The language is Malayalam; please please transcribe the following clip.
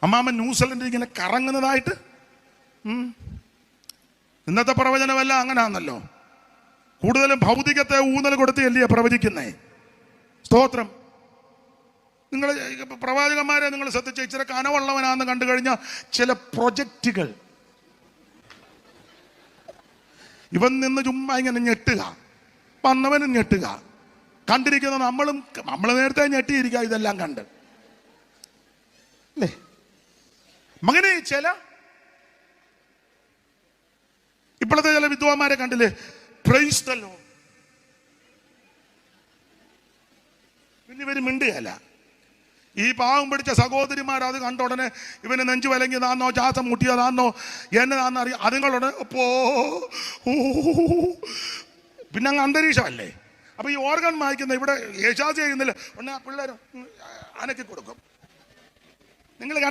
അമ്മാമ്മ ന്യൂസിലൻഡ് ഇങ്ങനെ കറങ്ങുന്നതായിട്ട്. ഇന്നത്തെ പ്രവചനമല്ല അങ്ങനെയാണല്ലോ. കൂടുതലും ഭൗതികത്തെ ഊന്നൽ കൊടുത്ത് അല്ലേ പ്രവചിക്കുന്നേ. സ്തോത്രം. നിങ്ങൾ പ്രവാചകന്മാരെ നിങ്ങൾ ശ്രദ്ധിച്ച ഇച്ചിരി കനവുള്ളവനാണെന്ന് കണ്ടു കഴിഞ്ഞാൽ ചില പ്രൊജക്റ്റുകൾ ഇവൻ നിന്ന് ചുമ്മാ ഇങ്ങനെ ഞെട്ടുക, വന്നവനും ഞെട്ടുക, കണ്ടിരിക്കുന്ന നമ്മൾ നേരത്തെ ഞെട്ടിയിരിക്കുക ഇതെല്ലാം കണ്ട് അല്ലേ. മകനെ ചില ഇപ്പോഴത്തെ ചില വിദ്വാന്മാരെ കണ്ടില്ലേ, പ്രൈസ് ദി ലോർഡ്. പിന്നെ ഇവര് മിണ്ടുകയല്ല. ഈ പാവം പിടിച്ച സഹോദരിമാർ അത് കണ്ട ഉടനെ ഇവന് നെഞ്ചു വലങ്ങിയതാന്നോ ശ്വാസം മുട്ടിയതാന്നോ എന്നതാണെന്ന് അറിയാം. അതുങ്ങളുടെ പിന്നെ അങ്ങ് അന്തരീക്ഷമല്ലേ. അപ്പൊ ഈ ഓർഗൻ വായിക്കുന്ന ഇവിടെ യേശാസ് ചെയ്യുന്നില്ല, ഉടനെ പിള്ളേർ അനക്കി കൊടുക്കും. നിങ്ങൾ